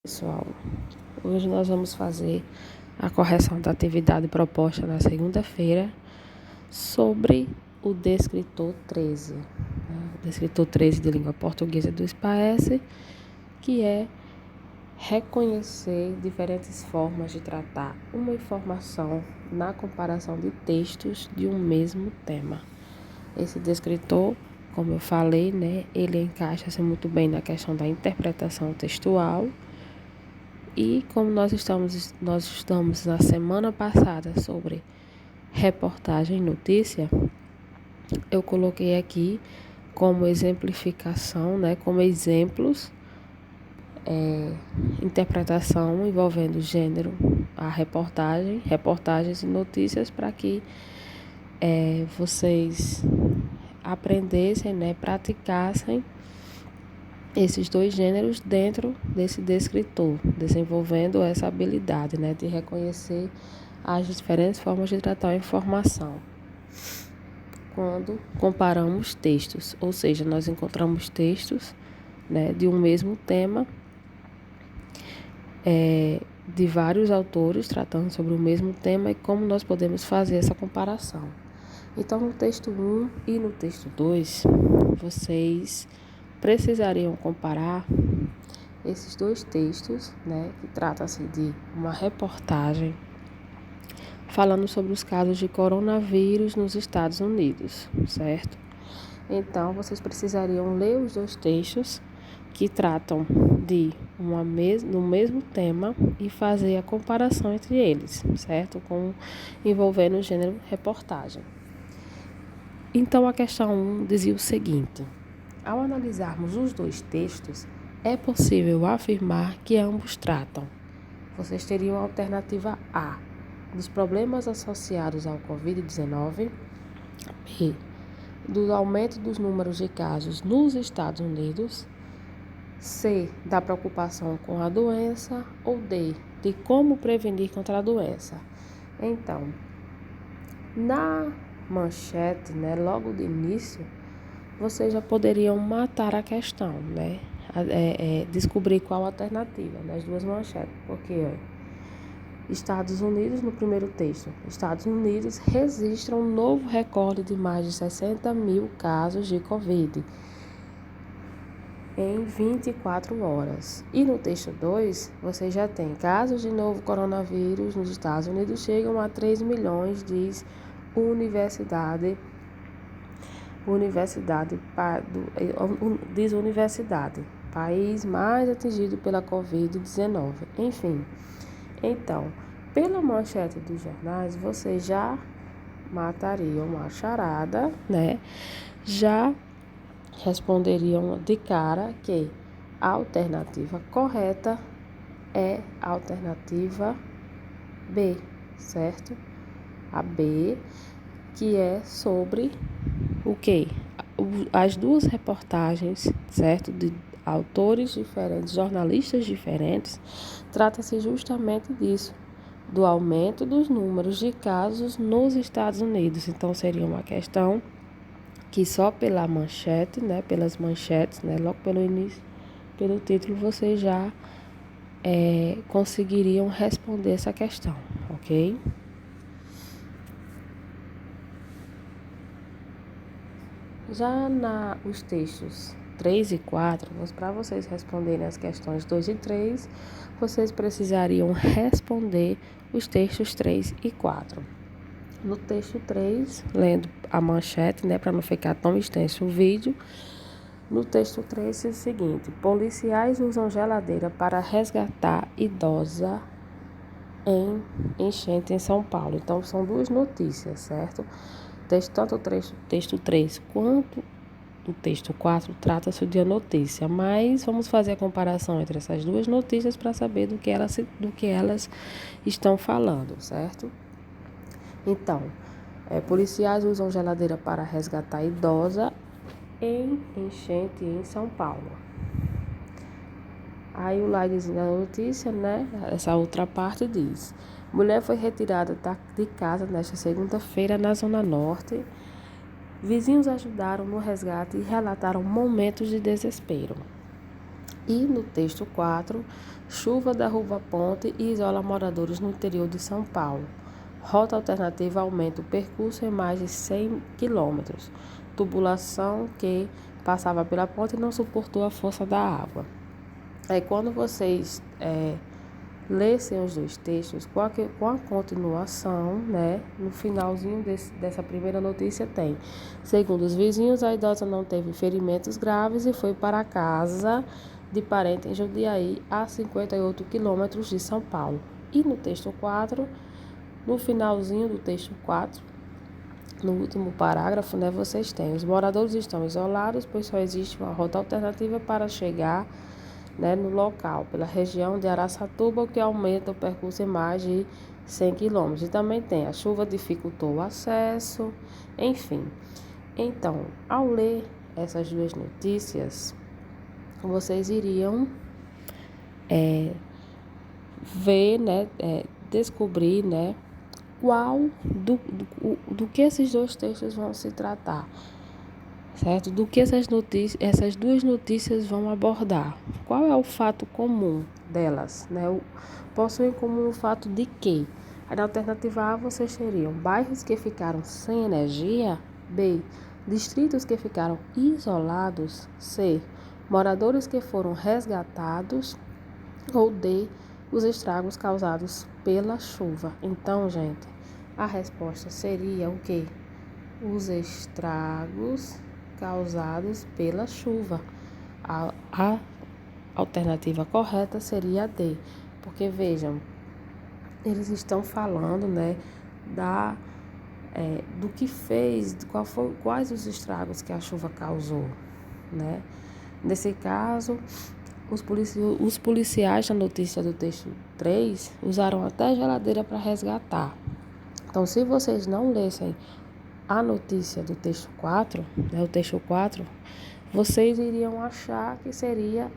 Pessoal, hoje nós vamos fazer a correção da atividade proposta na segunda-feira sobre o descritor 13, o descritor 13 de língua portuguesa do SPAES, que é reconhecer diferentes formas de tratar uma informação na comparação de textos de um mesmo tema. Esse descritor, como eu falei, ele encaixa-se muito bem na questão da interpretação textual. E como nós estamos na semana passada sobre reportagem e notícia, eu coloquei aqui como exemplificação, como exemplos, interpretação envolvendo gênero, a reportagens e notícias, para que vocês aprendessem, praticassem esses dois gêneros dentro desse descritor, desenvolvendo essa habilidade, de reconhecer as diferentes formas de tratar a informação. Quando comparamos textos, ou seja, nós encontramos textos, de um mesmo tema, de vários autores tratando sobre o mesmo tema, e como nós podemos fazer essa comparação. Então, no texto 1 e no texto 2, vocês precisariam comparar esses dois textos, que trata-se de uma reportagem falando sobre os casos de coronavírus nos Estados Unidos, certo? Então, vocês precisariam ler os dois textos que tratam do mesmo tema e fazer a comparação entre eles, certo? Envolvendo o gênero reportagem. Então, a questão 1 dizia o seguinte: ao analisarmos os dois textos, é possível afirmar que ambos tratam. Vocês teriam a alternativa A, dos problemas associados ao Covid-19, B, do aumento dos números de casos nos Estados Unidos, C, da preocupação com a doença, ou D, de como prevenir contra a doença. Então, na manchete, logo de início, vocês já poderiam matar a questão, descobrir qual a alternativa das duas manchetes, porque Estados Unidos, no primeiro texto, Estados Unidos registra um novo recorde de mais de 60 mil casos de Covid em 24 horas. E no texto 2, você já tem casos de novo coronavírus nos Estados Unidos chegam a 3 milhões, diz Universidade, país mais atingido pela Covid-19. Enfim, então, pela manchete dos jornais, vocês já matariam a charada, já responderiam de cara que a alternativa correta é a alternativa B, certo? A B, que é sobre o quê? As duas reportagens, certo? De autores diferentes, jornalistas diferentes, trata-se justamente disso, do aumento dos números de casos nos Estados Unidos. Então, seria uma questão que só pela manchete, pelas manchetes, logo pelo início, pelo título, vocês já conseguiriam responder essa questão, ok? Já os textos 3 e 4, para vocês responderem as questões 2 e 3, vocês precisariam responder os textos 3 e 4. No texto 3, lendo a manchete, para não ficar tão extenso o vídeo, no texto 3 é o seguinte: policiais usam geladeira para resgatar idosa em enchente em São Paulo. Então, são duas notícias, certo? Tanto o texto 3 quanto o texto 4 trata-se de uma notícia, mas vamos fazer a comparação entre essas duas notícias para saber do que elas estão falando, certo? Então, policiais usam geladeira para resgatar idosa em enchente em São Paulo. Aí o likezinho da notícia, essa outra parte diz: mulher foi retirada de casa nesta segunda-feira na Zona Norte. Vizinhos ajudaram no resgate e relataram momentos de desespero. E no texto 4, chuva derruba ponte e isola moradores no interior de São Paulo. Rota alternativa aumenta o percurso em mais de 100 quilômetros. Tubulação que passava pela ponte não suportou a força da água. Aí quando vocês lessem os dois textos, com a continuação, né, no finalzinho dessa primeira notícia tem: segundo os vizinhos, a idosa não teve ferimentos graves e foi para a casa de parente em Jundiaí, a 58 quilômetros de São Paulo. E no texto 4, no finalzinho do texto 4, no último parágrafo, né, vocês têm: os moradores estão isolados, pois só existe uma rota alternativa para chegar, né, no local, pela região de Araçatuba, o que aumenta o percurso em mais de 100 quilômetros. E também tem: a chuva dificultou o acesso, enfim. Então, ao ler essas duas notícias, vocês iriam ver, né, descobrir, né, qual do que esses dois textos vão se tratar, certo? Do que essas duas notícias vão abordar. Qual é o fato comum delas, né? Possuem em comum o fato de que, na alternativa A, vocês teriam bairros que ficaram sem energia, B, distritos que ficaram isolados, C, moradores que foram resgatados, ou D, os estragos causados pela chuva. Então, gente, a resposta seria o quê? Os estragos causados pela chuva. A alternativa correta seria a D, porque vejam, eles estão falando, né, do que fez, quais os estragos que a chuva causou, né? Nesse caso, os policiais na notícia do texto 3 usaram até geladeira para resgatar. Então, se vocês não lessem a notícia do texto 4, né, o texto 4, vocês iriam achar que seria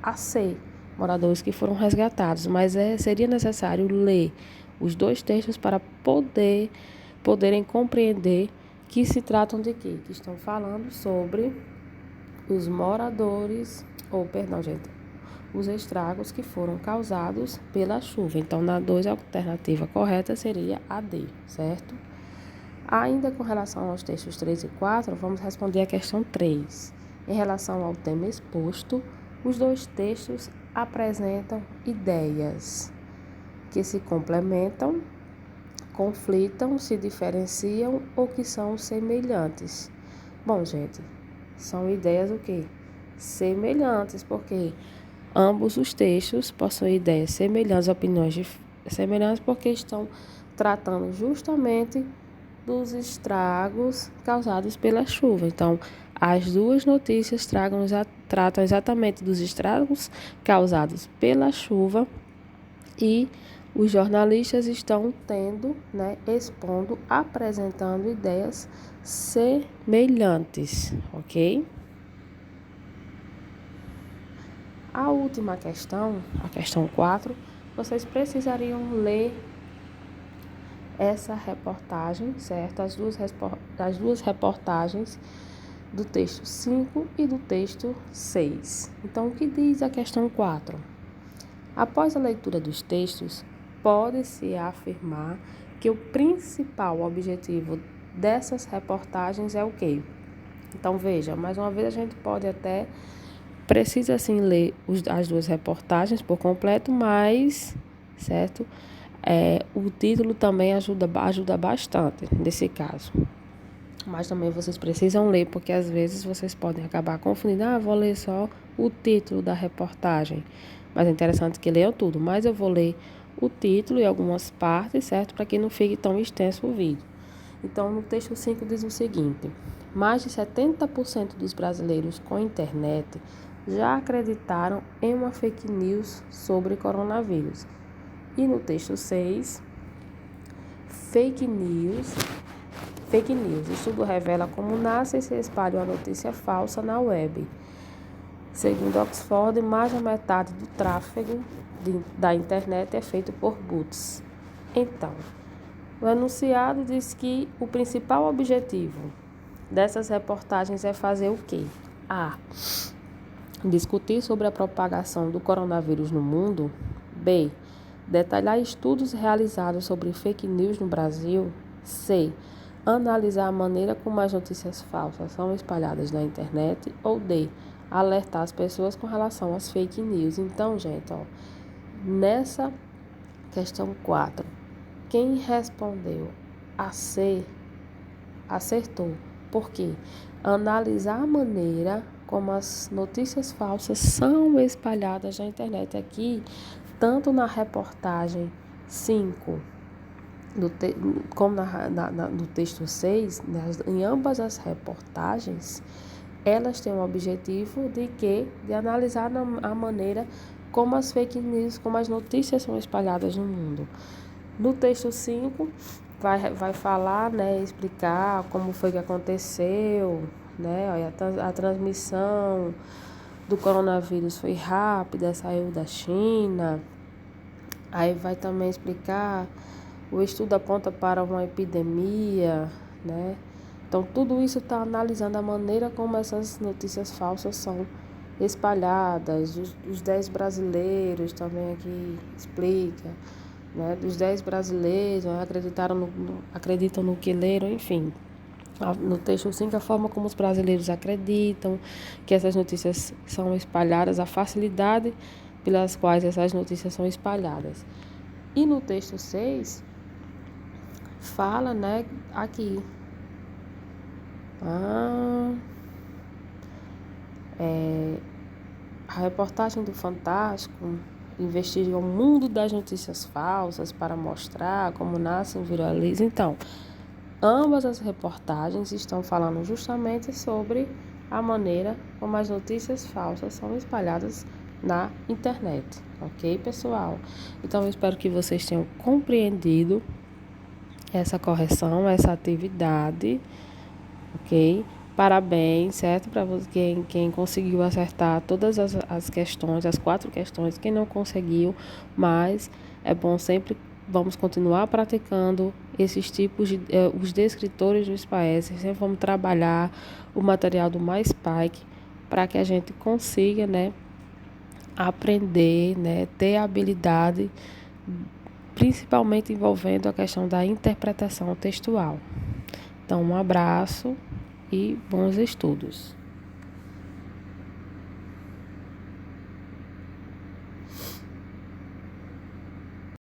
a C, moradores que foram resgatados. Mas seria necessário ler os dois textos para poderem compreender que se tratam de quê? Que estão falando sobre os moradores, os estragos que foram causados pela chuva. Então, na 2, a alternativa correta seria a D, certo? Ainda com relação aos textos 3 e 4, vamos responder a questão 3. Em relação ao tema exposto, os dois textos apresentam ideias que se complementam, conflitam, se diferenciam ou que são semelhantes. Bom, gente, são ideias o quê? Semelhantes, porque ambos os textos possuem ideias semelhantes, opiniões semelhantes, porque estão tratando justamente dos estragos causados pela chuva. Então, as duas notícias tratam exatamente dos estragos causados pela chuva e os jornalistas estão expondo, apresentando ideias semelhantes, ok? A última questão, a questão 4, vocês precisariam ler essa reportagem, certo? As duas reportagens do texto 5 e do texto 6. Então, o que diz a questão 4? Após a leitura dos textos, pode-se afirmar que o principal objetivo dessas reportagens é o quê? Então, veja, mais uma vez a gente precisa sim ler as duas reportagens por completo, mas, certo? O título também ajuda bastante nesse caso. Mas também vocês precisam ler, porque às vezes vocês podem acabar confundindo. Vou ler só o título da reportagem. Mas é interessante que leiam tudo. Mas eu vou ler o título e algumas partes, certo? Para que não fique tão extenso o vídeo. Então, no texto 5 diz o seguinte: mais de 70% dos brasileiros com internet já acreditaram em uma fake news sobre coronavírus. E no texto 6, fake news. Estudo revela como nasce e se espalha uma notícia falsa na web. Segundo Oxford, mais da metade do tráfego da internet é feito por bots. Então, o enunciado diz que o principal objetivo dessas reportagens é fazer o quê? A. Discutir sobre a propagação do coronavírus no mundo. B. Detalhar estudos realizados sobre fake news no Brasil. C. Analisar a maneira como as notícias falsas são espalhadas na internet. Ou D. Alertar as pessoas com relação às fake news. Então, gente, nessa questão 4, quem respondeu a C acertou. Por quê? Analisar a maneira como as notícias falsas são espalhadas na internet. Aqui, tanto na reportagem 5 como no texto 6, em ambas as reportagens, elas têm o objetivo de analisar a maneira como as fake news, como as notícias são espalhadas no mundo. No texto 5, vai falar, né, explicar como foi que aconteceu, né, olha, a transmissão do coronavírus foi rápida, saiu da China. Aí vai também explicar, o estudo aponta para uma epidemia, né? Então, tudo isso está analisando a maneira como essas notícias falsas são espalhadas. Os 10 brasileiros também aqui explica, né? Dos 10 brasileiros, acreditam no que leram, enfim. No texto 5, a forma como os brasileiros acreditam que essas notícias são espalhadas, a facilidade pelas quais essas notícias são espalhadas. E no texto 6, fala, né, aqui. A reportagem do Fantástico investiga o mundo das notícias falsas para mostrar como nascem e viralizam. Então, ambas as reportagens estão falando justamente sobre a maneira como as notícias falsas são espalhadas na internet, ok, pessoal? Então, eu espero que vocês tenham compreendido essa correção, essa atividade, ok? Parabéns, certo? Para quem conseguiu acertar todas as questões, as 4 questões, quem não conseguiu, mas é bom sempre, vamos continuar praticando esses tipos de, os descritores do SPAES, sempre vamos trabalhar o material do MySpike para que a gente consiga, né, aprender, né, ter habilidade, principalmente envolvendo a questão da interpretação textual. Então, um abraço e bons estudos.